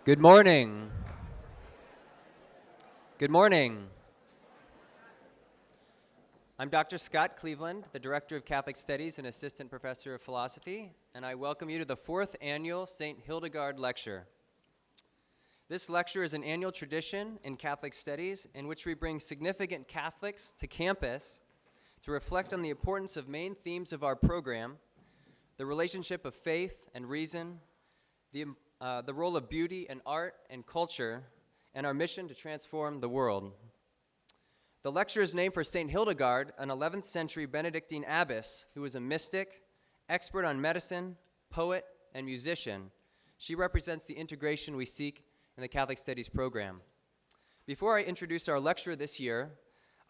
Good morning. Good morning. I'm Dr. Scott Cleveland, the Director of Catholic Studies and Assistant Professor of Philosophy, and I welcome you to the 4th Annual St. Hildegard Lecture. This lecture is an annual tradition in Catholic Studies in which we bring significant Catholics to campus to reflect on the importance of main themes of our program, the relationship of faith and reason, the role of beauty and art and culture, and our mission to transform the world. The lecture is named for St. Hildegard, an 11th century Benedictine abbess who was a mystic, expert on medicine, poet, and musician. She represents the integration we seek in the Catholic Studies program. Before I introduce our lecturer this year,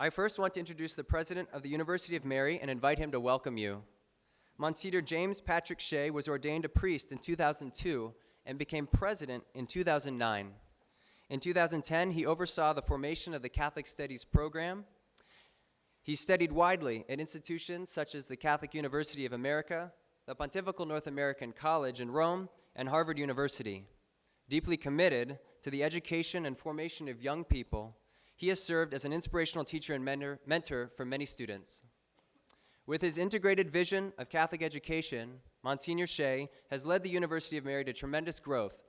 I first want to introduce the president of the University of Mary and invite him to welcome you. Monsignor James Patrick Shea was ordained a priest in 2002 and became president in 2009. In 2010, he oversaw the formation of the Catholic Studies program. He studied widely at institutions such as the Catholic University of America, the Pontifical North American College in Rome, and Harvard University. Deeply committed to the education and formation of young people, he has served as an inspirational teacher and mentor for many students. With his integrated vision of Catholic education, Monsignor Shea has led the University of Mary to tremendous growth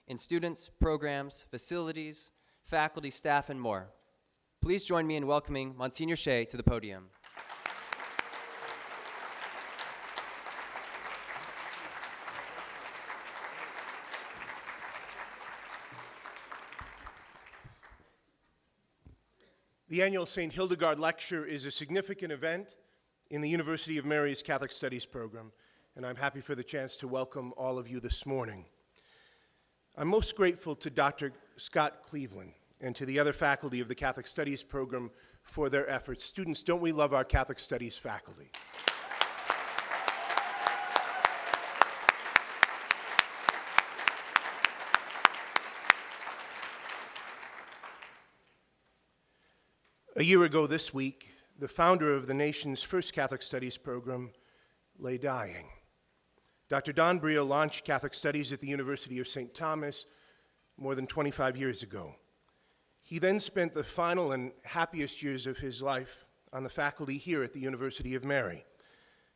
in students, programs, facilities, faculty, staff, and more. Please join me in welcoming Monsignor Shea to the podium. The annual St. Hildegard Lecture is a significant event in the University of Mary's Catholic Studies program, and I'm happy for the chance to welcome all of you this morning. I'm most grateful to Dr. Scott Cleveland and to the other faculty of the Catholic Studies program for their efforts. Students, don't we love our Catholic Studies faculty? A year ago this week, the founder of the nation's first Catholic Studies program lay dying. Dr. Don Briel launched Catholic Studies at the University of St. Thomas more than 25 years ago. He then spent the final and happiest years of his life on the faculty here at the University of Mary,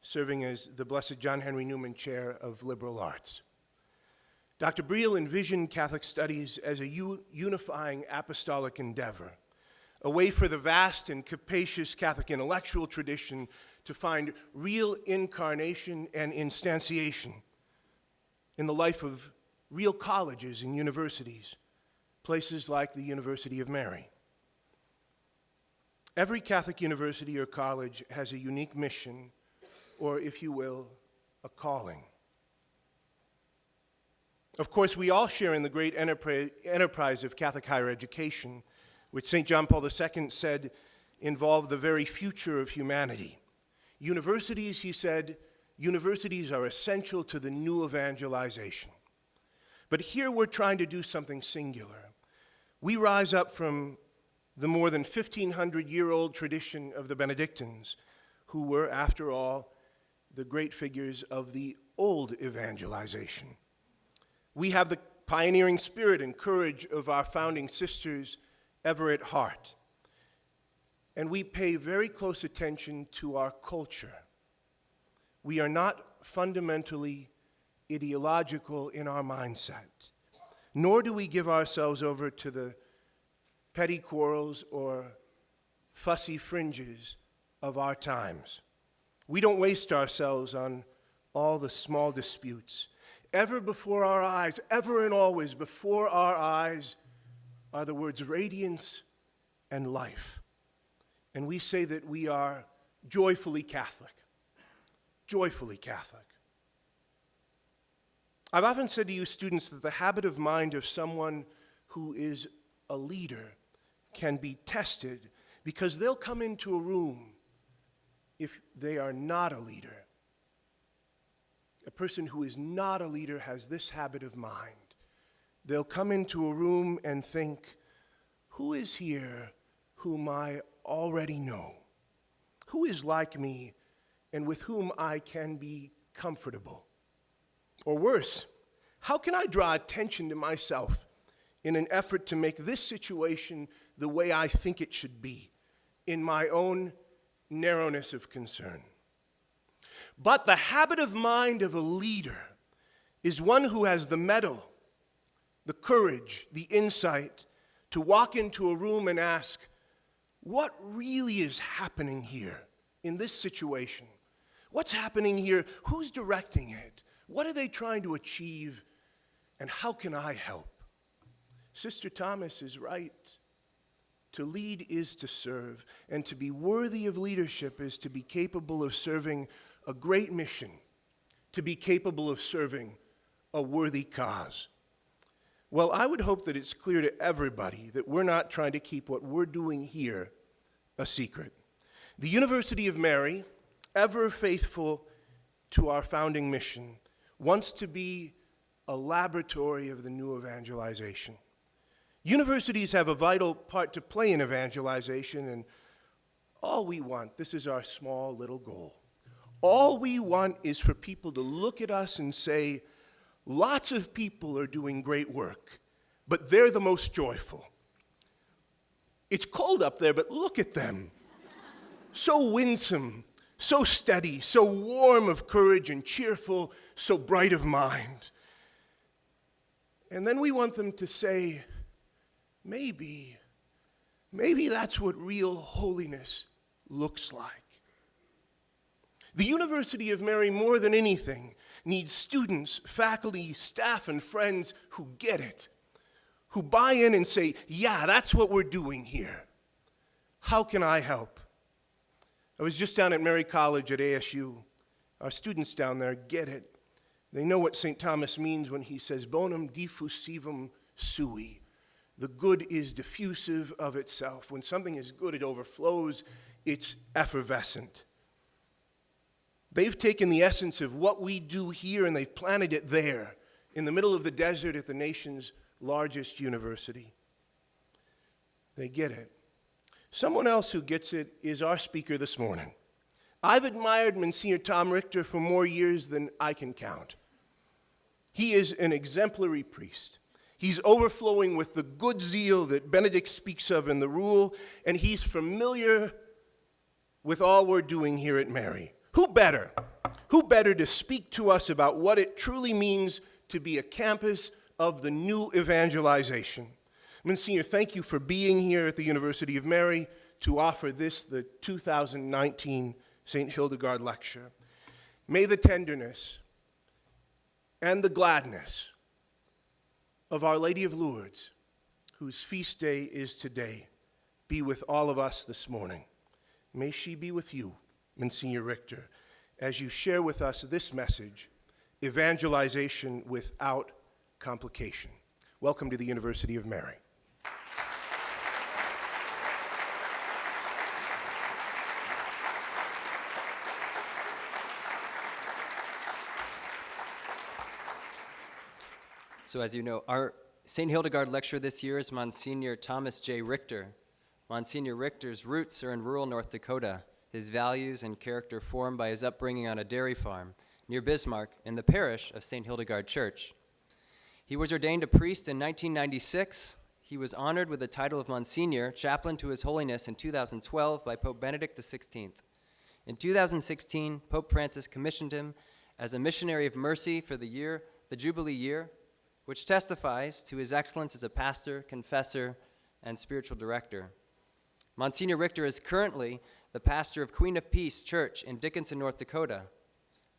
serving as the Blessed John Henry Newman Chair of Liberal Arts. Dr. Briel envisioned Catholic Studies as a unifying apostolic endeavor, a way for the vast and capacious Catholic intellectual tradition to find real incarnation and instantiation in the life of real colleges and universities, places like the University of Mary. Every Catholic university or college has a unique mission, or if you will, a calling. Of course, we all share in the great enterprise of Catholic higher education, which St. John Paul II said involved the very future of humanity. Universities, he said, universities are essential to the new evangelization. But here we're trying to do something singular. We rise up from the more than 1,500-year-old tradition of the Benedictines, who were, after all, the great figures of the old evangelization. We have the pioneering spirit and courage of our founding sisters ever at heart. And we pay very close attention to our culture. We are not fundamentally ideological in our mindset, nor do we give ourselves over to the petty quarrels or fussy fringes of our times. We don't waste ourselves on all the small disputes. Ever before our eyes, ever and always before our eyes, are the words radiance and life. And we say that we are joyfully Catholic. Joyfully Catholic. I've often said to you students that the habit of mind of someone who is a leader can be tested because they'll come into a room if they are not a leader. A person who is not a leader has this habit of mind. They'll come into a room and think, who is here whom I already know? Who is like me and with whom I can be comfortable? Or worse, how can I draw attention to myself in an effort to make this situation the way I think it should be, in my own narrowness of concern. But the habit of mind of a leader is one who has the mettle, the courage, the insight to walk into a room and ask, what really is happening here in this situation? What's happening here? Who's directing it? What are they trying to achieve? And how can I help? Sister Thomas is right. To lead is to serve, and to be worthy of leadership is to be capable of serving a great mission, to be capable of serving a worthy cause. Well, I would hope that it's clear to everybody that we're not trying to keep what we're doing here a secret. The University of Mary, ever faithful to our founding mission, wants to be a laboratory of the new evangelization. Universities have a vital part to play in evangelization, and all we want, this is our small little goal, all we want is for people to look at us and say, lots of people are doing great work, but they're the most joyful. It's cold up there, but look at them. So winsome, so steady, so warm of courage and cheerful, so bright of mind. And then we want them to say, maybe that's what real holiness looks like. The University of Mary, more than anything, needs students, faculty, staff, and friends who get it, who buy in and say, yeah, that's what we're doing here. How can I help? I was just down at Mary College at ASU. Our students down there get it. They know what St. Thomas means when he says, bonum diffusivum sui. The good is diffusive of itself. When something is good, it overflows. It's effervescent. They've taken the essence of what we do here and they've planted it there, in the middle of the desert at the nation's largest university. They get it. Someone else who gets it is our speaker this morning. I've admired Monsignor Tom Richter for more years than I can count. He is an exemplary priest. He's overflowing with the good zeal that Benedict speaks of in the rule, and he's familiar with all we're doing here at Mary. Who better to speak to us about what it truly means to be a campus of the new evangelization? Monsignor, thank you for being here at the University of Mary to offer this, the 2019 St. Hildegard Lecture. May the tenderness and the gladness of Our Lady of Lourdes, whose feast day is today, be with all of us this morning. May she be with you, Monsignor Richter, as you share with us this message, evangelization without complication. Welcome to the University of Mary. So as you know, our St. Hildegard lecturer this year is Monsignor Thomas J. Richter. Monsignor Richter's roots are in rural North Dakota. His values and character formed by his upbringing on a dairy farm near Bismarck in the parish of St. Hildegard Church. He was ordained a priest in 1996. He was honored with the title of Monsignor, chaplain to His Holiness in 2012 by Pope Benedict XVI. In 2016, Pope Francis commissioned him as a missionary of mercy for the Jubilee year, which testifies to his excellence as a pastor, confessor, and spiritual director. Monsignor Richter is currently the pastor of Queen of Peace Church in Dickinson, North Dakota.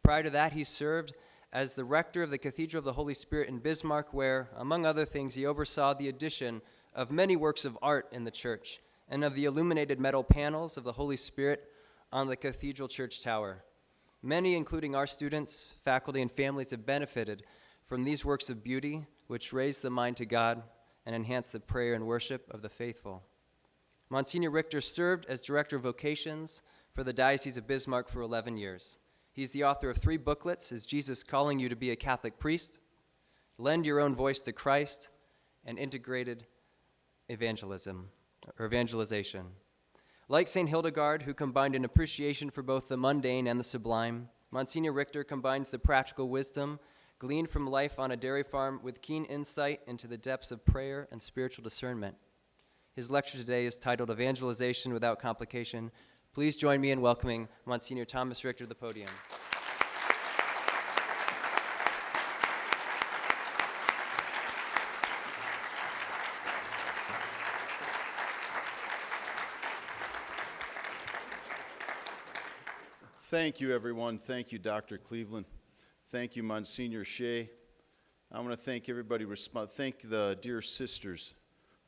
Prior to that, he served as the rector of the Cathedral of the Holy Spirit in Bismarck, where, among other things, he oversaw the addition of many works of art in the church and of the illuminated metal panels of the Holy Spirit on the cathedral church tower. Many, including our students, faculty, and families, have benefited from these works of beauty, which raise the mind to God and enhance the prayer and worship of the faithful. Monsignor Richter served as Director of Vocations for the Diocese of Bismarck for 11 years. He's the author of 3 booklets, Is Jesus Calling You to Be a Catholic Priest?, Lend Your Own Voice to Christ, and Integrated Evangelization. Like St. Hildegard, who combined an appreciation for both the mundane and the sublime, Monsignor Richter combines the practical wisdom gleaned from life on a dairy farm with keen insight into the depths of prayer and spiritual discernment. His lecture today is titled Evangelization Without Complication. Please join me in welcoming Monsignor Thomas Richter to the podium. Thank you, everyone. Thank you, Dr. Cleveland. Thank you, Monsignor Shea. I want to thank everybody. Thank the dear sisters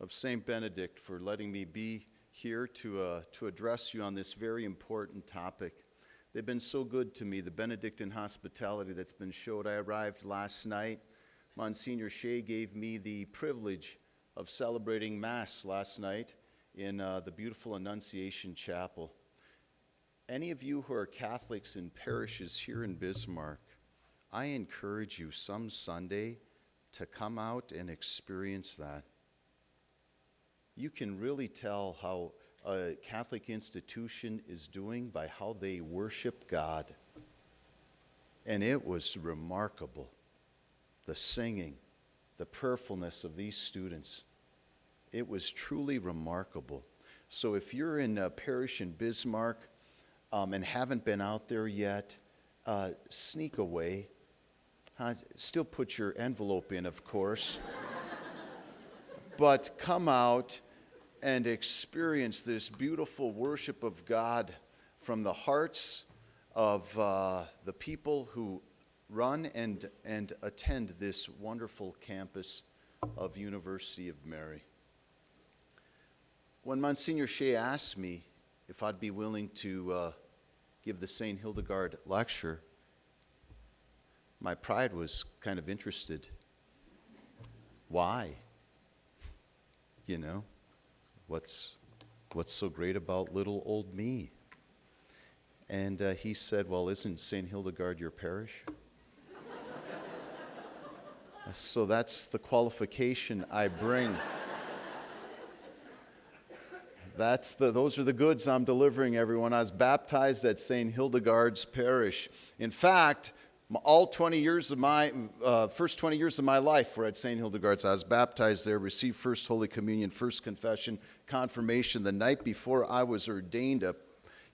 of St. Benedict for letting me be here to address you on this very important topic. They've been so good to me, the Benedictine hospitality that's been showed. I arrived last night. Monsignor Shea gave me the privilege of celebrating Mass last night in the beautiful Annunciation Chapel. Any of you who are Catholics in parishes here in Bismarck, I encourage you some Sunday to come out and experience that. You can really tell how a Catholic institution is doing by how they worship God. And it was remarkable, the singing, the prayerfulness of these students. It was truly remarkable. So if you're in a parish in Bismarck, and haven't been out there yet, sneak away. Still put your envelope in, of course. But come out and experience this beautiful worship of God from the hearts of the people who run and attend this wonderful campus of University of Mary. When Monsignor Shea asked me if I'd be willing to give the St. Hildegard Lecture, my pride was kind of interested. Why? You know, what's so great about little old me? And he said, well, isn't St. Hildegard your parish? So that's the qualification I bring. Those are the goods I'm delivering, everyone. I was baptized at St. Hildegard's parish. In fact, all 20 years of my, first 20 years of my life were at St. Hildegard's. I was baptized there, received First Holy Communion, First Confession, Confirmation. The night before I was ordained a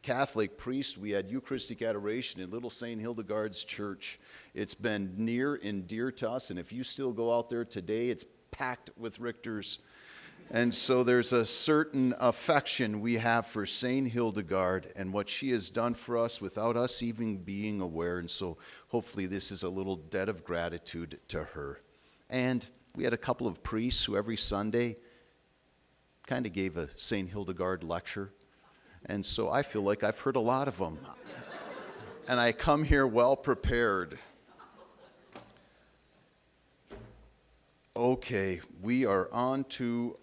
Catholic priest, we had Eucharistic adoration in Little St. Hildegard's Church. It's been near and dear to us, and if you still go out there today, it's packed with Richters. And so there's a certain affection we have for St. Hildegard and what she has done for us without us even being aware. And so hopefully this is a little debt of gratitude to her. And we had a couple of priests who every Sunday kind of gave a St. Hildegard lecture. And so I feel like I've heard a lot of them. And I come here well prepared. Okay, we are on to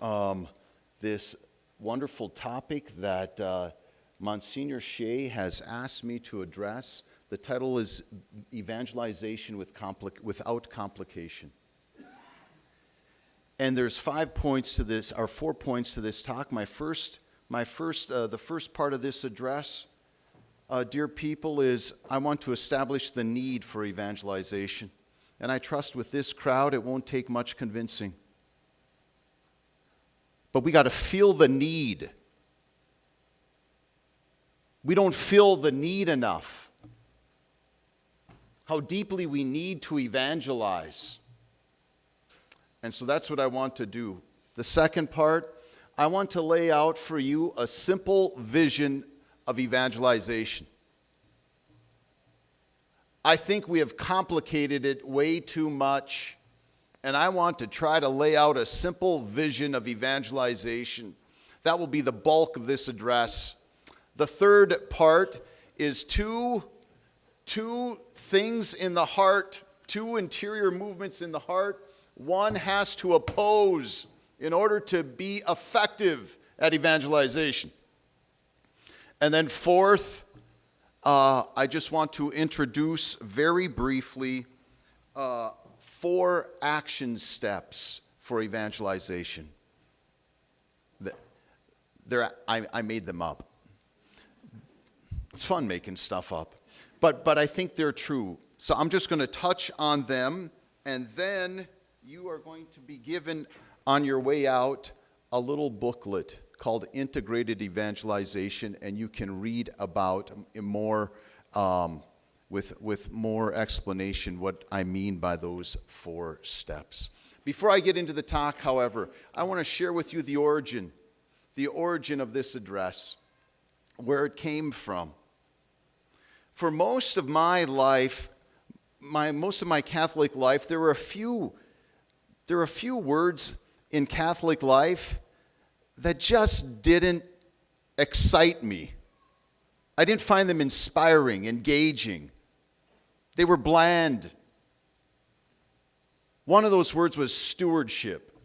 this wonderful topic that Monsignor Shea has asked me to address. The title is Evangelization Without Complication. And there's 5 points to this, or 4 points to this talk. The first part of this address, dear people, is I want to establish the need for evangelization. And I trust with this crowd, it won't take much convincing. But we got to feel the need. We don't feel the need enough. How deeply we need to evangelize. And so that's what I want to do. The second part, I want to lay out for you a simple vision of evangelization. I think we have complicated it way too much, and I want to try to lay out a simple vision of evangelization. That will be the bulk of this address. The third part is two things in the heart, two interior movements in the heart. One has to oppose in order to be effective at evangelization. And then fourth, I just want to introduce very briefly 4 action steps for evangelization. I made them up. It's fun making stuff up, but I think they're true. So I'm just going to touch on them, and then you are going to be given on your way out a little booklet called Integrated Evangelization, and you can read about more with more explanation what I mean by those 4 steps. Before I get into the talk, however, I want to share with you the origin of this address, where it came from. For most of my life, most of my Catholic life, there are a few words in Catholic life that just didn't excite me. I didn't find them inspiring, engaging. They were bland. One of those words was stewardship.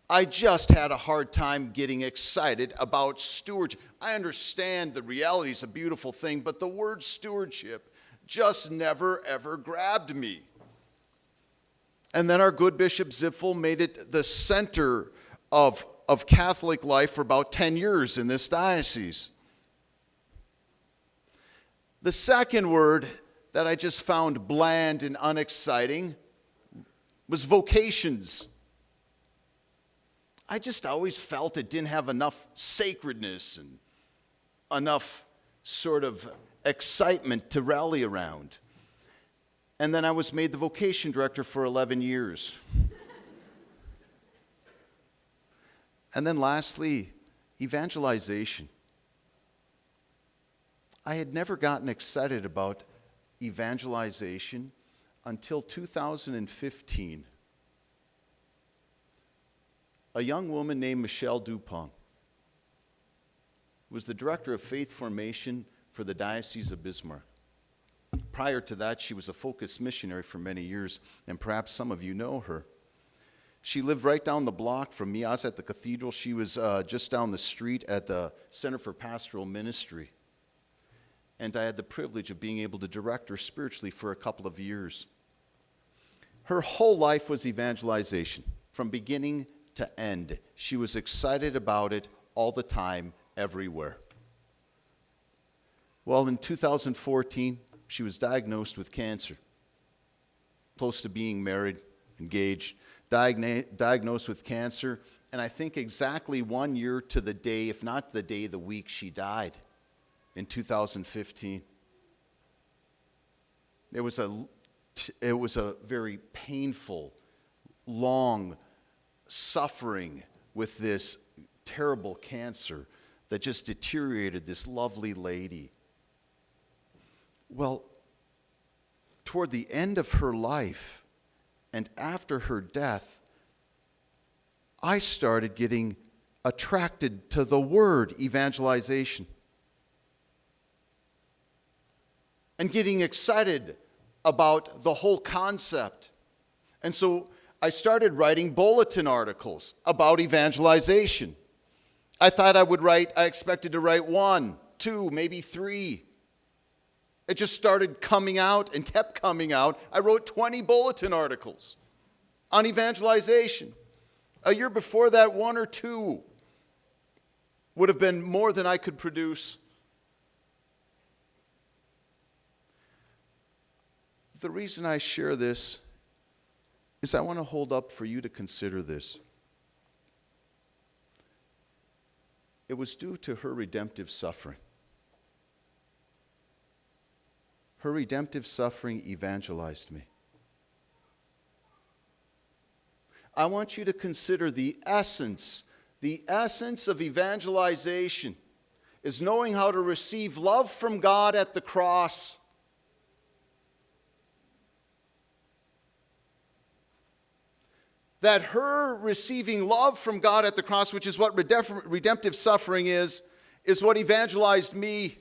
I just had a hard time getting excited about stewardship. I understand the reality is a beautiful thing, but the word stewardship just never, ever grabbed me. And then our good Bishop Zipfel made it the center of Catholic life for about 10 years in this diocese. The second word that I just found bland and unexciting was vocations. I just always felt it didn't have enough sacredness and enough sort of excitement to rally around. And then I was made the vocation director for 11 years. And then lastly, evangelization. I had never gotten excited about evangelization until 2015. A young woman named Michelle Dupont was the director of faith formation for the Diocese of Bismarck. Prior to that, she was a focused missionary for many years, and perhaps some of you know her. She lived right down the block from me. I was at the cathedral. She was just down the street at the Center for Pastoral Ministry. And I had the privilege of being able to direct her spiritually for a couple of years. Her whole life was evangelization, from beginning to end. She was excited about it all the time, everywhere. Well, in 2014, she was diagnosed with cancer, close to being married, engaged, diagnosed with cancer, and I think exactly 1 year to the day, if not the day, the week, she died in 2015. It was a very painful, long suffering with this terrible cancer that just deteriorated this lovely lady. Well, toward the end of her life and after her death, I started getting attracted to the word evangelization and getting excited about the whole concept. And so I started writing bulletin articles about evangelization. I expected to write 1, 2, maybe 3. It just started coming out and kept coming out. I wrote 20 bulletin articles on evangelization. A year before that, 1 or 2 would have been more than I could produce. The reason I share this is I want to hold up for you to consider this. It was due to her redemptive suffering. Her redemptive suffering evangelized me. I want you to consider the essence of evangelization is knowing how to receive love from God at the cross. That her receiving love from God at the cross, which is what redemptive suffering is what evangelized me.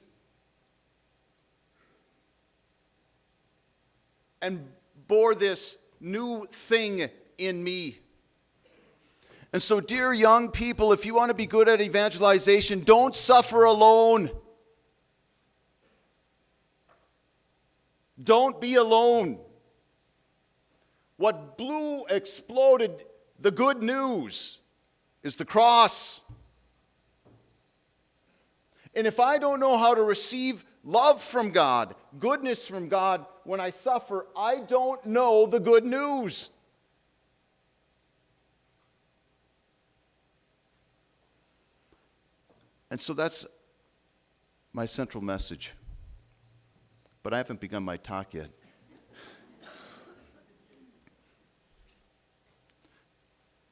And bore this new thing in me. And so, dear young people, if you want to be good at evangelization, don't suffer alone. Don't be alone. What exploded the good news is the cross. And if I don't know how to receive love from God, goodness from God when I suffer, I don't know the good news. And so that's my central message. But I haven't begun my talk yet.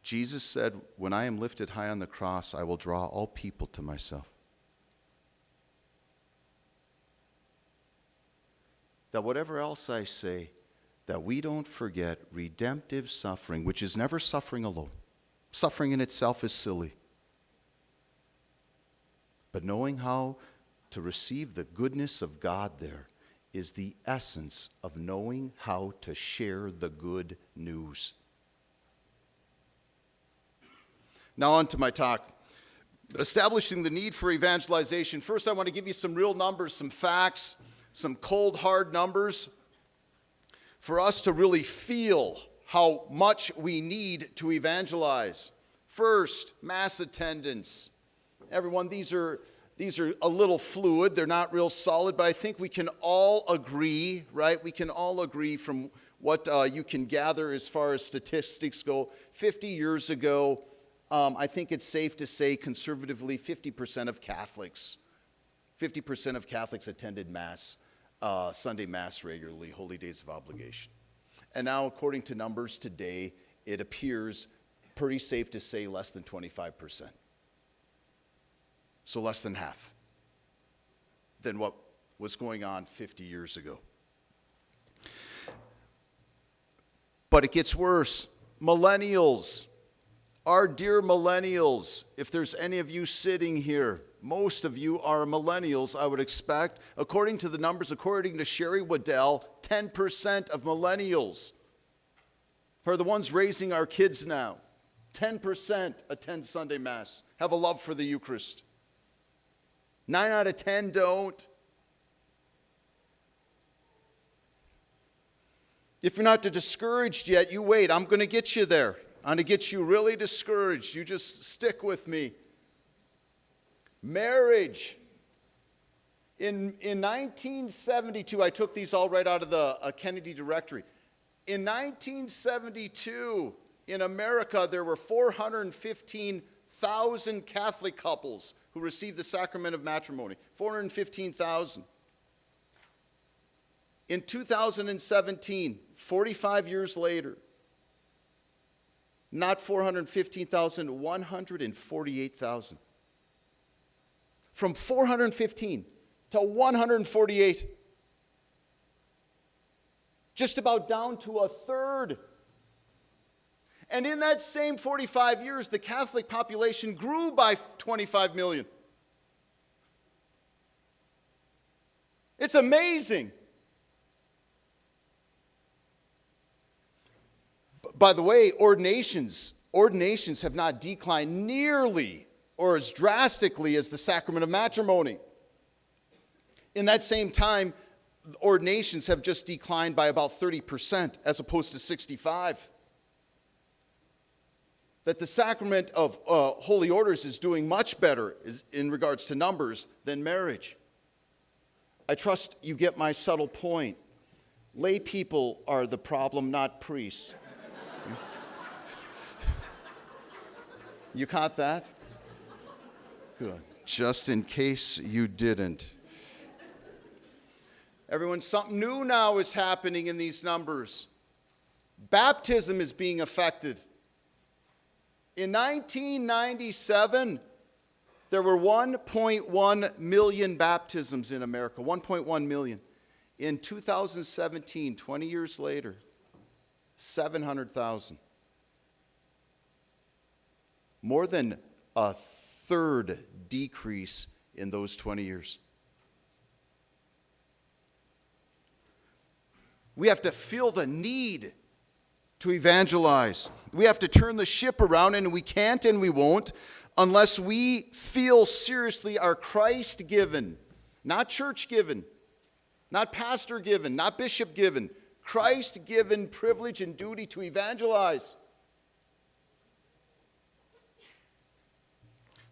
Jesus said, when I am lifted high on the cross, I will draw all people to myself. That whatever else I say, that we don't forget redemptive suffering, which is never suffering alone. Suffering in itself is silly. But knowing how to receive the goodness of God there is the essence of knowing how to share the good news. Now on to my talk. Establishing the need for evangelization. First, I want to give you some real numbers, some facts, some cold, hard numbers for us to really feel how much we need to evangelize. First, mass attendance. Everyone, these are a little fluid. They're not real solid, but I think we can all agree, right? We can all agree from what you can gather as far as statistics go. 50 years ago, I think it's safe to say conservatively 50% of Catholics attended Mass, Sunday Mass regularly, holy days of obligation. And now, according to numbers today, it appears pretty safe to say less than 25%. So less than half than what was going on 50 years ago. But it gets worse. Millennials, our dear millennials, if there's any of you sitting here, most of you are millennials, I would expect. According to the numbers, according to Sherry Waddell, 10% of millennials are the ones raising our kids now. 10% attend Sunday Mass, have a love for the Eucharist. 9 out of 10 don't. If you're not discouraged yet, you wait. I'm going to get you there. I'm going to get you really discouraged. You just stick with me. Marriage. In 1972, I took these all right out of the Kennedy Directory. In 1972, in America, there were 415,000 Catholic couples who received the sacrament of matrimony. 415,000. In 2017, 45 years later, not 415,000, 148,000. From 415 to 148. Just about down to a third. And in that same 45 years, the Catholic population grew by 25 million. It's amazing. By the way, ordinations have not declined nearly or as drastically as the sacrament of matrimony. In that same time, ordinations have just declined by about 30% as opposed to 65%. That the sacrament of holy orders is doing much better in regards to numbers than marriage. I trust you get my subtle point. Lay people are the problem, not priests. You caught that? Good. Just in case you didn't. Everyone, something new now is happening in these numbers. Baptism is being affected. In 1997, there were 1.1 million baptisms in America, 1.1 million. In 2017, 20 years later, 700,000. More than a third decrease in those 20 years. We have to feel the need to evangelize. We have to turn the ship around, and we can't and we won't unless we feel seriously our Christ-given, not church-given, not pastor-given, not bishop-given, Christ-given privilege and duty to evangelize.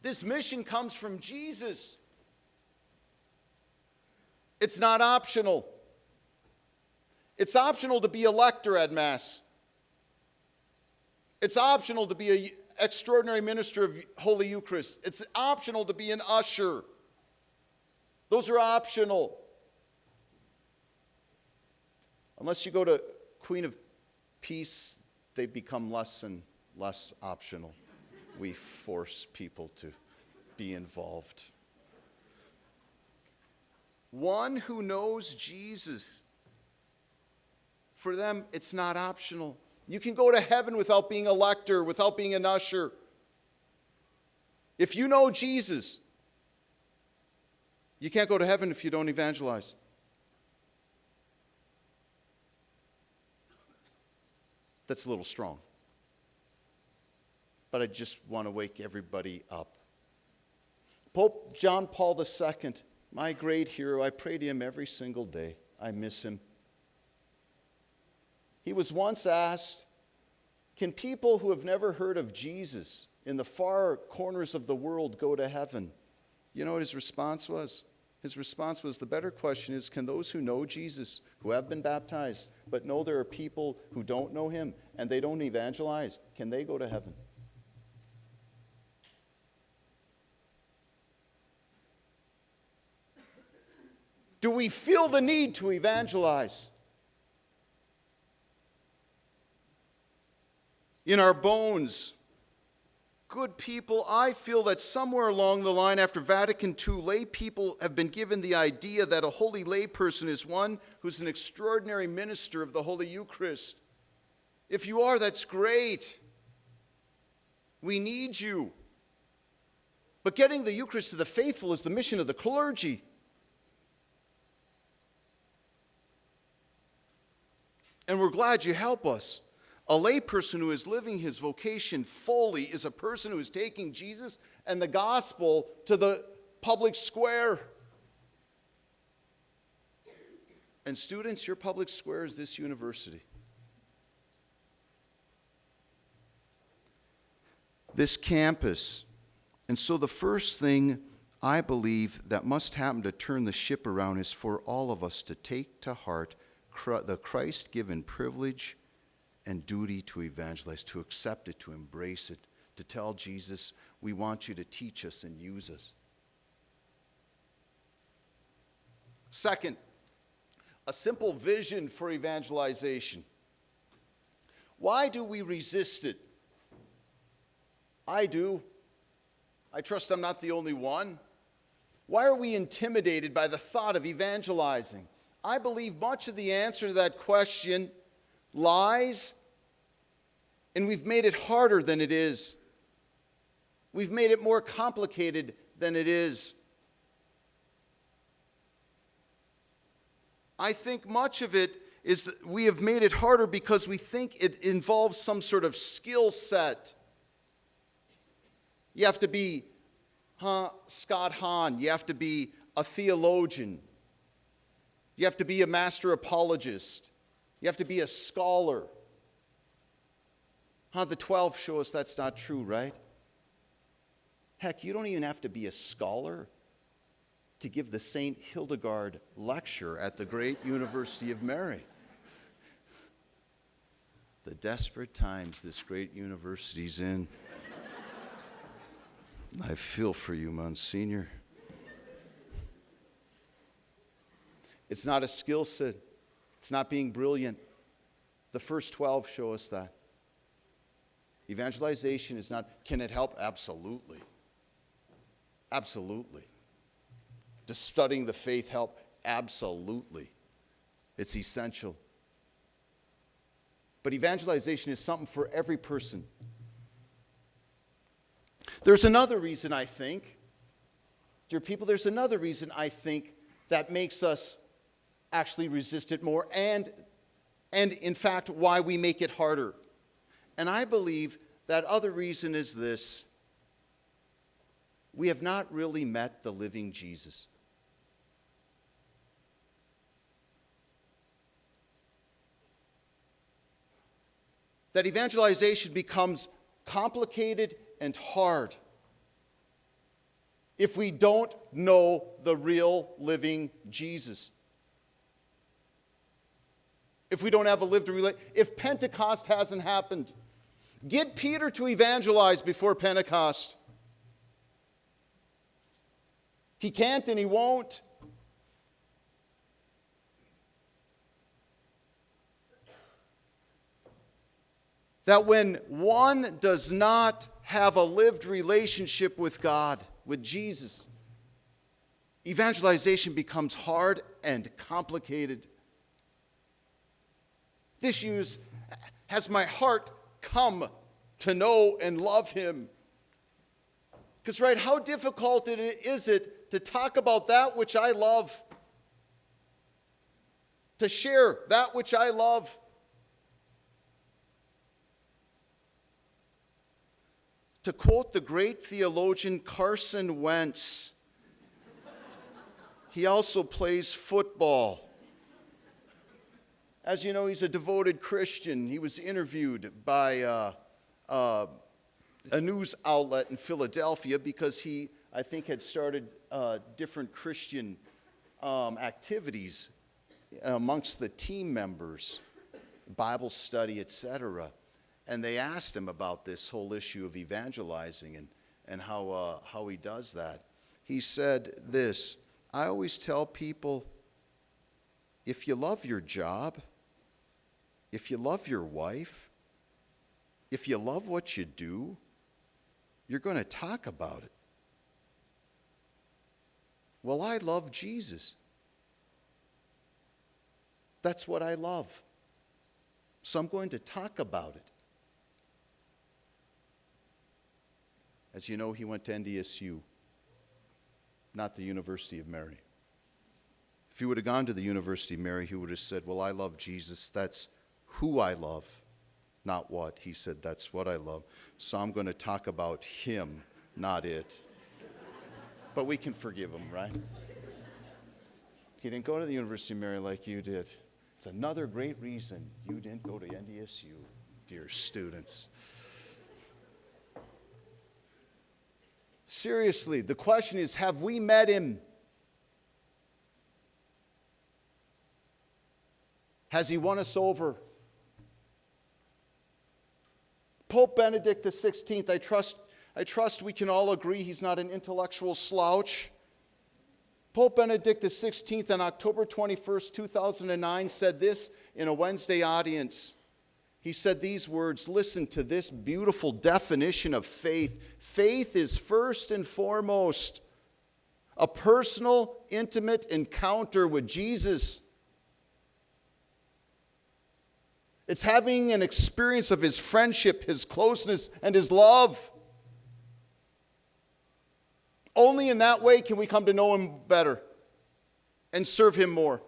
This mission comes from Jesus. It's not optional. It's optional to be a lector at Mass. It's optional to be an extraordinary minister of Holy Eucharist. It's optional to be an usher. Those are optional. Unless you go to Queen of Peace, they become less and less optional. We force people to be involved. One who knows Jesus, for them, it's not optional. You can go to heaven without being a lector, without being an usher. If you know Jesus, you can't go to heaven if you don't evangelize. That's a little strong. But I just want to wake everybody up. Pope John Paul II, my great hero, I pray to him every single day. I miss him. He was once asked, can people who have never heard of Jesus in the far corners of the world go to heaven? You know what his response was? His response was, the better question is, can those who know Jesus, who have been baptized, but know there are people who don't know him and they don't evangelize, can they go to heaven? Do we feel the need to evangelize? In our bones, good people, I feel that somewhere along the line after Vatican II, lay people have been given the idea that a holy lay person is one who's an extraordinary minister of the Holy Eucharist. If you are, that's great. We need you. But getting the Eucharist to the faithful is the mission of the clergy. And we're glad you help us. A layperson who is living his vocation fully is a person who is taking Jesus and the gospel to the public square. And students, your public square is this university. This campus. And so the first thing I believe that must happen to turn the ship around is for all of us to take to heart the Christ-given privilege and duty to evangelize, to accept it, to embrace it, to tell Jesus, we want you to teach us and use us. Second, a simple vision for evangelization. Why do we resist it? I do. I trust I'm not the only one. Why are we intimidated by the thought of evangelizing? I believe much of the answer to that question lies, and we've made it harder than it is. We've made it more complicated than it is. I think much of it is that we have made it harder because we think it involves some sort of skill set. You have to be Scott Hahn. You have to be a theologian. You have to be a master apologist. You have to be a scholar. The 12 show us that's not true, right? Heck, you don't even have to be a scholar to give the St. Hildegard Lecture at the great University of Mary. The desperate times this great university's in. I feel for you, Monsignor. It's not a skill set. It's not being brilliant. The first 12 show us that. Evangelization is not, can it help? Absolutely. Absolutely. Does studying the faith help? Absolutely. It's essential. But evangelization is something for every person. There's another reason I think, dear people, there's another reason I think that makes us actually resist it more, and in fact, why we make it harder. And I believe that other reason is this: we have not really met the living Jesus. That evangelization becomes complicated and hard if we don't know the real living Jesus. If we don't have a lived relationship, if Pentecost hasn't happened, get Peter to evangelize before Pentecost. He can't and he won't. That when one does not have a lived relationship with God, with Jesus, evangelization becomes hard and complicated. This use, has my heart come to know and love him? Because, right, how difficult is it to talk about that which I love? To share that which I love? To quote the great theologian Carson Wentz, he also plays football. As you know, he's a devoted Christian. He was interviewed by a news outlet in Philadelphia because he, I think, had started different Christian activities amongst the team members, Bible study, etc. And they asked him about this whole issue of evangelizing and how he does that. He said this, I always tell people, if you love your job, if you love your wife, if you love what you do, you're going to talk about it. Well, I love Jesus. That's what I love. So I'm going to talk about it. As you know, he went to NDSU, not the University of Mary. If he would have gone to the University of Mary, he would have said, well, I love Jesus. That's who I love, not what. He said, that's what I love. So I'm going to talk about him, not it. But we can forgive him, right? He didn't go to the University of Mary like you did. It's another great reason you didn't go to NDSU, dear students. Seriously, the question is, have we met him? Has he won us over? Pope Benedict XVI, I trust we can all agree he's not an intellectual slouch. Pope Benedict XVI on October 21st, 2009 said this in a Wednesday audience. He said these words, listen to this beautiful definition of faith. Faith is first and foremost a personal, intimate encounter with Jesus. It's having an experience of his friendship, his closeness, and his love. Only in that way can we come to know him better and serve him more.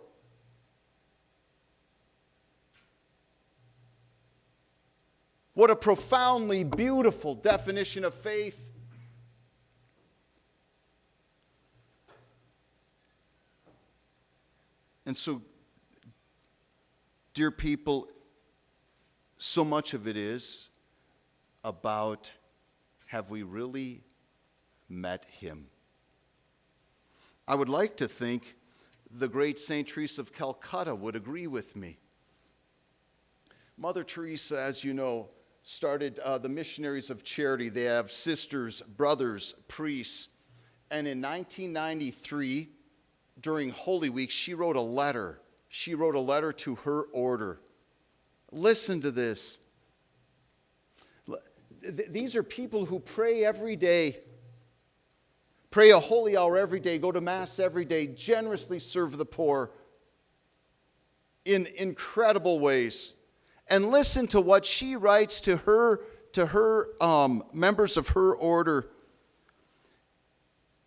What a profoundly beautiful definition of faith. And so, dear people, so much of it is about, have we really met him? I would like to think the great St. Teresa of Calcutta would agree with me. Mother Teresa, as you know, started the Missionaries of Charity. They have sisters, brothers, priests. And in 1993, during Holy Week, she wrote a letter. She wrote a letter to her order. Listen to this. These are people who pray every day, pray a holy hour every day, go to Mass every day, generously serve the poor in incredible ways. And listen to what she writes to her members of her order.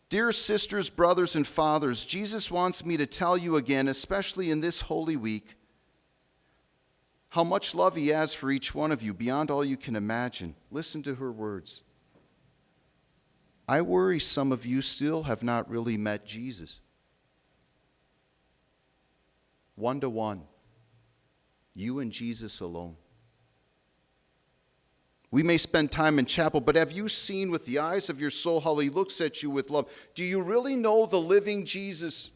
Dear sisters, brothers, and fathers, Jesus wants me to tell you again, especially in this Holy Week, how much love he has for each one of you beyond all you can imagine. Listen to her words. I worry some of you still have not really met Jesus. One-to-one. You and Jesus alone. We may spend time in chapel, but have you seen with the eyes of your soul how he looks at you with love? Do you really know the living Jesus?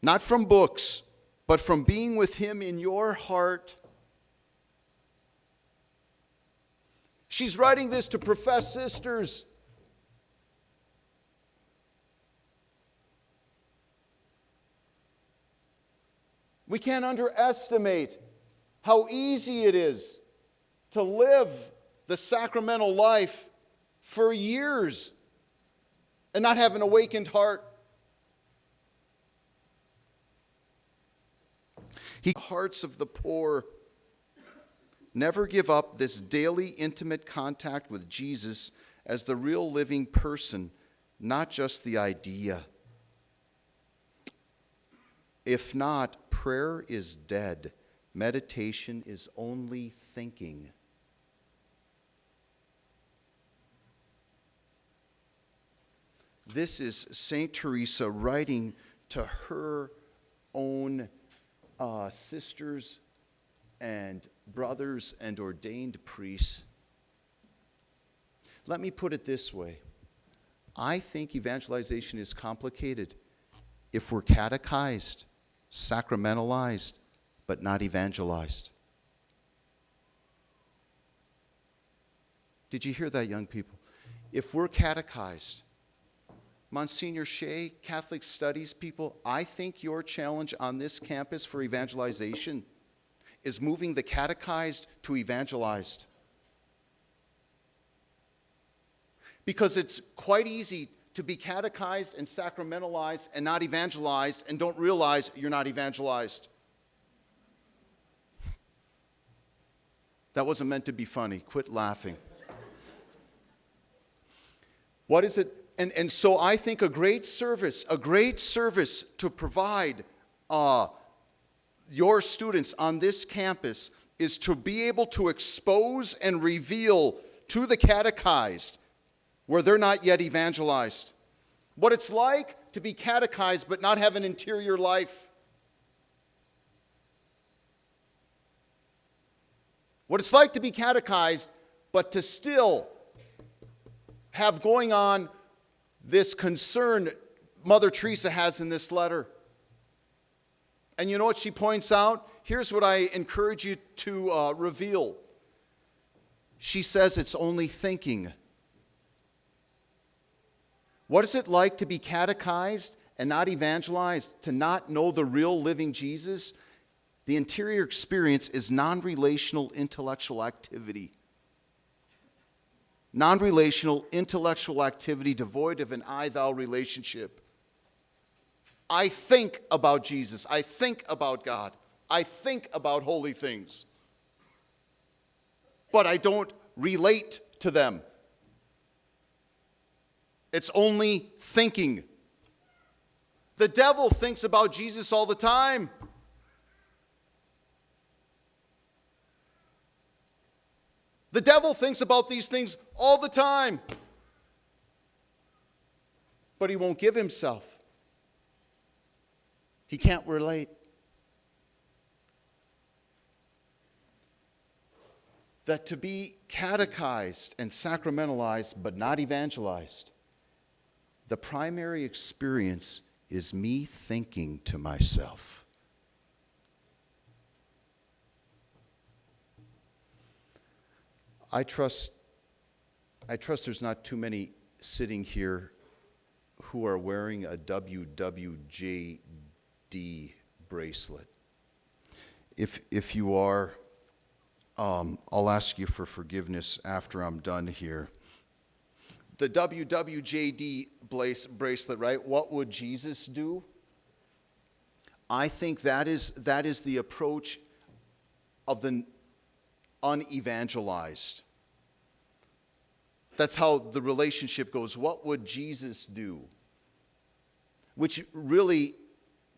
Not from books, but from being with him in your heart. She's writing this to professed sisters. We can't underestimate how easy it is to live the sacramental life for years and not have an awakened heart. Hearts of the poor. Never give up this daily intimate contact with Jesus as the real living person, not just the idea. If not, prayer is dead. Meditation is only thinking. This is St. Teresa writing to her own sisters and brothers and ordained priests. Let me put it this way. I think evangelization is complicated if we're catechized, sacramentalized, but not evangelized. Did you hear that, young people? If we're catechized, Monsignor Shea, Catholic Studies people, I think your challenge on this campus for evangelization is moving the catechized to evangelized. Because it's quite easy to be catechized and sacramentalized and not evangelized and don't realize you're not evangelized. That wasn't meant to be funny. Quit laughing. What is it? And so I think a great service to provide your students on this campus is to be able to expose and reveal to the catechized where they're not yet evangelized what it's like to be catechized but not have an interior life. What it's like to be catechized but to still have going on this concern Mother Teresa has in this letter. And you know what she points out? Here's what I encourage you to reveal. She says it's only thinking. What is it like to be catechized and not evangelized, to not know the real living Jesus? The interior experience is non-relational intellectual activity. Non-relational intellectual activity devoid of an I-thou relationship. I think about Jesus. I think about God. I think about holy things. But I don't relate to them. It's only thinking. The devil thinks about Jesus all the time. The devil thinks about these things all the time. But he won't give himself. He can't relate. That to be catechized and sacramentalized but not evangelized, the primary experience is me thinking to myself. I trust there's not too many sitting here who are wearing a WWJD bracelet. If you are, I'll ask you for forgiveness after I'm done here. The WWJD bracelet, right? What would Jesus do? I think that is the approach of the unevangelized. That's how the relationship goes. What would Jesus do? Which really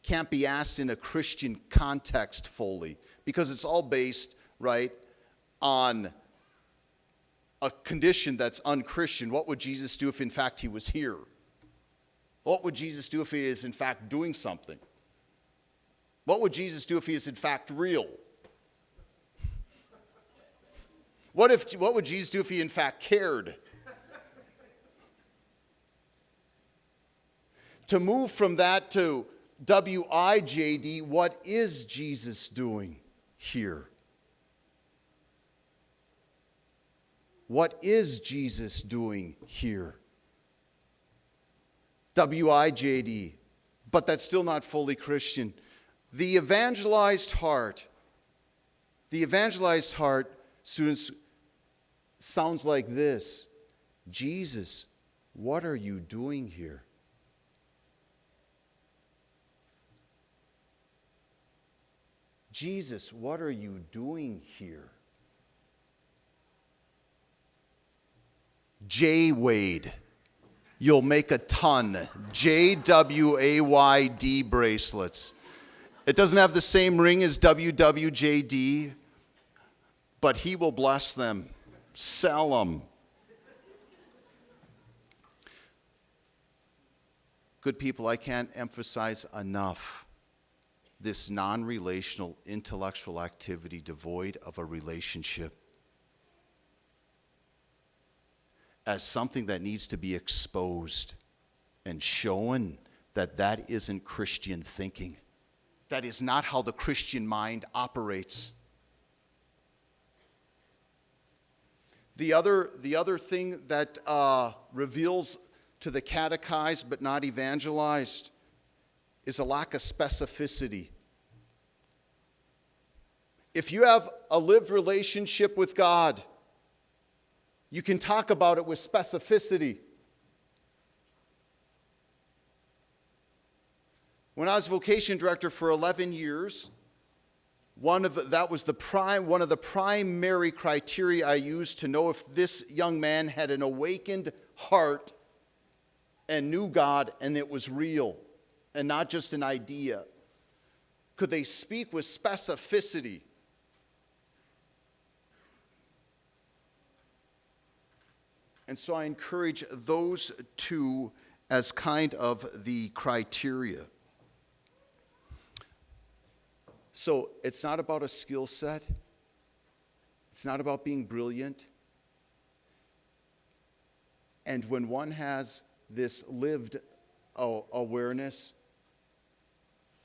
can't be asked in a Christian context fully, because it's all based, right, on a condition that's unchristian. What would Jesus do if in fact he was here? What would Jesus do if he is in fact doing something? What would Jesus do if he is in fact real? What would Jesus do if he in fact cared? To move from that to WIJD, what is Jesus doing here? What is Jesus doing here? WIJD, but that's still not fully Christian. The evangelized heart, students, sounds like this. Jesus, what are you doing here? Jesus, what are you doing here? J Wade, you'll make a ton. JWAYD bracelets. It doesn't have the same ring as WWJD, but he will bless them. Sell them. Good people, I can't emphasize enough this non-relational intellectual activity devoid of a relationship as something that needs to be exposed and shown that that isn't Christian thinking. That is not how the Christian mind operates. The other thing that reveals to the catechized but not evangelized is a lack of specificity. If you have a lived relationship with God, you can talk about it with specificity. When I was vocation director for 11 years, one of the primary criteria I used to know if this young man had an awakened heart and knew God and it was real and not just an idea. Could they speak with specificity? And so I encourage those two as kind of the criteria. So it's not about a skill set. It's not about being brilliant. And when one has this lived awareness,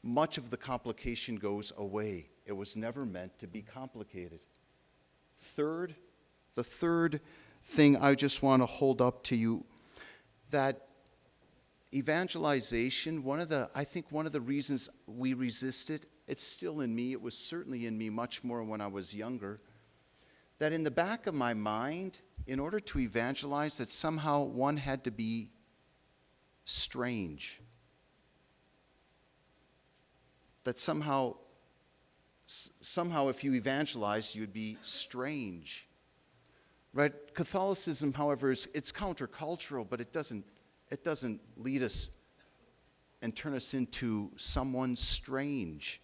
much of the complication goes away. It was never meant to be complicated. The third thing I just want to hold up to you, that evangelization, I think one of the reasons we resist it, it's still in me, it was certainly in me much more when I was younger, that in the back of my mind, in order to evangelize, that somehow one had to be strange. That somehow if you evangelized, you'd be strange. Right? Catholicism, however, it's countercultural, but it doesn't lead us and turn us into someone strange.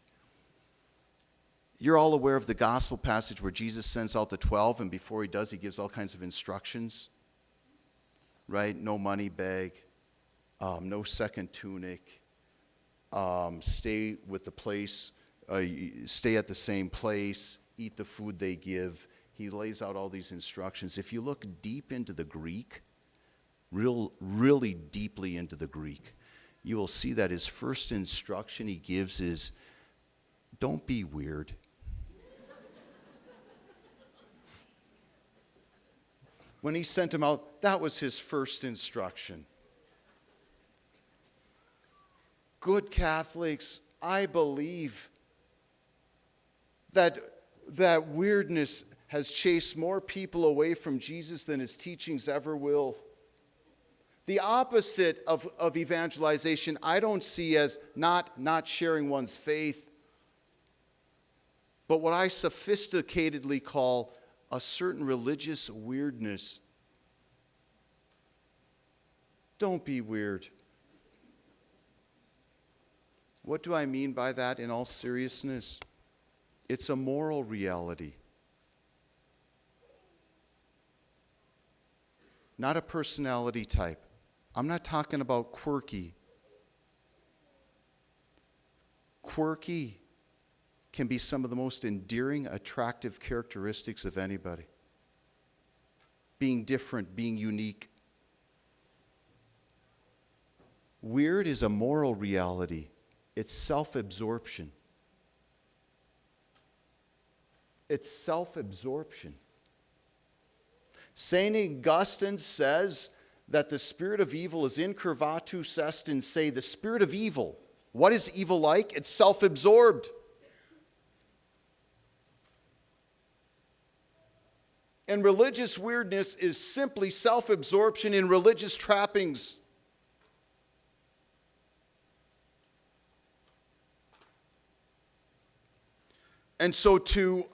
You're all aware of the gospel passage where Jesus sends out the 12, and before he does, he gives all kinds of instructions. Right? No money bag, no second tunic, stay with the place, stay at the same place, eat the food they give. He lays out all these instructions. If you look deep into the Greek, really deeply into the Greek, you will see that his first instruction he gives is, don't be weird. When he sent him out, that was his first instruction. Good Catholics, I believe that weirdness has chased more people away from Jesus than his teachings ever will. The opposite of evangelization I don't see as not sharing one's faith, but what I sophisticatedly call a certain religious weirdness. Don't be weird. What do I mean by that in all seriousness? It's a moral reality. Not a personality type. I'm not talking about quirky. Quirky can be some of the most endearing, attractive characteristics of anybody. being different, being unique. Weird is a moral reality. It's self-absorption. It's self-absorption. St. Augustine says that the spirit of evil is incurvatus est in se, the spirit of evil. What is evil like? It's self-absorbed. And religious weirdness is simply self-absorption in religious trappings. And so to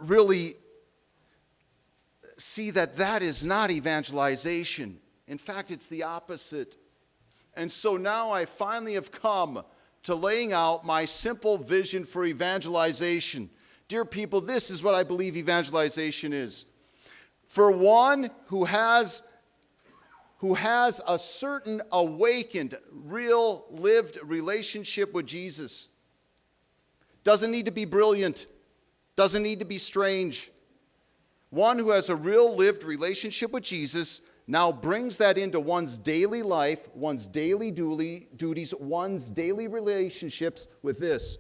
really see that that is not evangelization. In fact, it's the opposite. And so now I finally have come to laying out my simple vision for evangelization. Dear people, this is what I believe evangelization is. For one who has a certain awakened, real, lived relationship with Jesus. Doesn't need to be brilliant. Doesn't need to be strange. One who has a real lived relationship with Jesus now brings that into one's daily life, one's daily duties, one's daily relationships with this,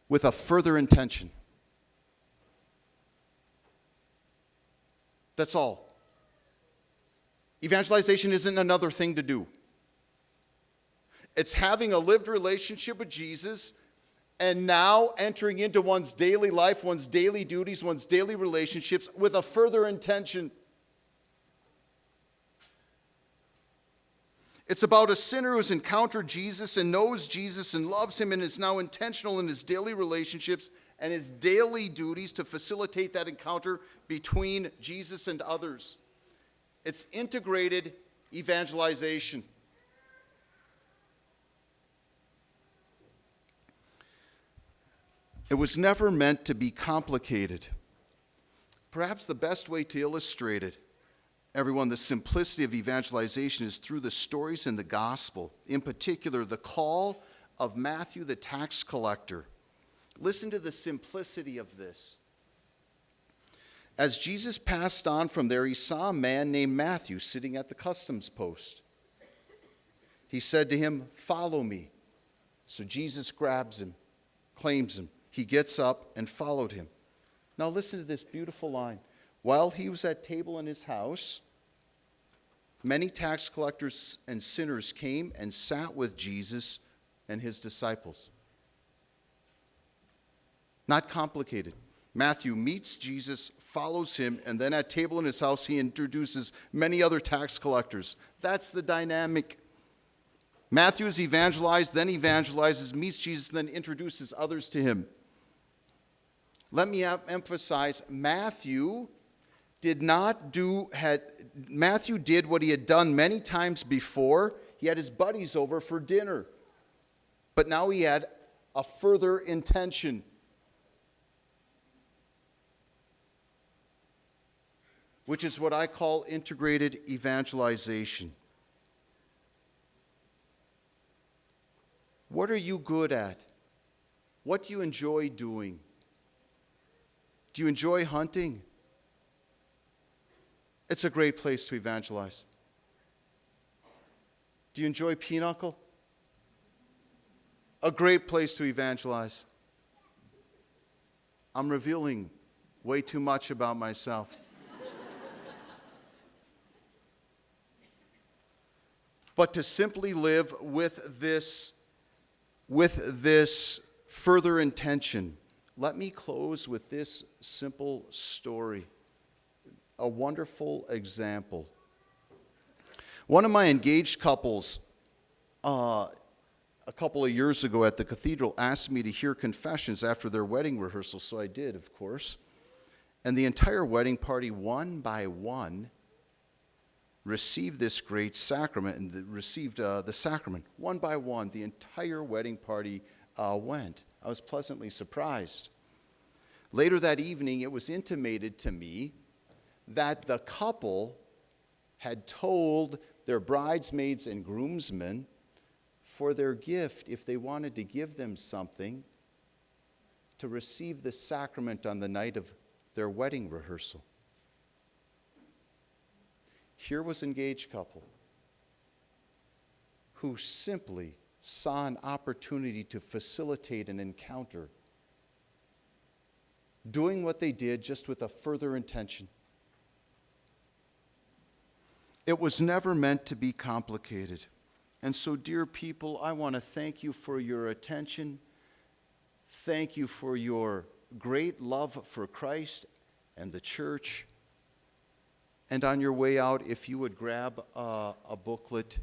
with a further intention. That's all. Evangelization isn't another thing to do. It's having a lived relationship with Jesus and now entering into one's daily life, one's daily duties, one's daily relationships with a further intention. It's about a sinner who has encountered Jesus and knows Jesus and loves him and is now intentional in his daily relationships and his daily duties to facilitate that encounter between Jesus and others. It's integrated evangelization. It was never meant to be complicated. Perhaps the best way to illustrate it, everyone, the simplicity of evangelization is through the stories in the gospel. In particular, the call of Matthew the tax collector. Listen to the simplicity of this. As Jesus passed on from there, he saw a man named Matthew sitting at the customs post. He said to him, "Follow me." So Jesus grabs him, claims him. He gets up and followed him. Now listen to this beautiful line. While he was at table in his house, many tax collectors and sinners came and sat with Jesus and his disciples. Not complicated. Matthew meets Jesus, follows him, and then at table in his house, he introduces many other tax collectors. That's the dynamic. Matthew is evangelized, then evangelizes, meets Jesus, then introduces others to him. Let me emphasize, Matthew did what he had done many times before. He had his buddies over for dinner. But now he had a further intention. Which is what I call integrated evangelization. What are you good at? What do you enjoy doing? Do you enjoy hunting? It's a great place to evangelize. Do you enjoy pinochle? A great place to evangelize. I'm revealing way too much about myself. But to simply live with this further intention. Let me close with this simple story, a wonderful example. One of my engaged couples, a couple of years ago at the cathedral, asked me to hear confessions after their wedding rehearsal, so I did, of course. And the entire wedding party, one by one, received this great sacrament and received the sacrament. One by one, the entire wedding party went. I was pleasantly surprised. Later that evening, it was intimated to me that the couple had told their bridesmaids and groomsmen for their gift, if they wanted to give them something, to receive the sacrament on the night of their wedding rehearsal. Here was an engaged couple who simply saw an opportunity to facilitate an encounter, doing what they did just with a further intention. It was never meant to be complicated. And so, dear people, I want to thank you for your attention. Thank you for your great love for Christ and the church. And on your way out, if you would grab a booklet,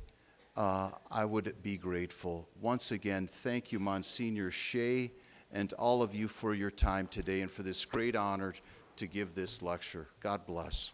I would be grateful. Once again, thank you, Monsignor Shea, and all of you for your time today and for this great honor to give this lecture. God bless.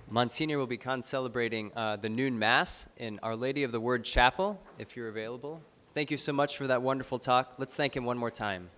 Monsignor will be celebrating the noon Mass in Our Lady of the Word Chapel, if you're available. Thank you so much for that wonderful talk. Let's thank him one more time.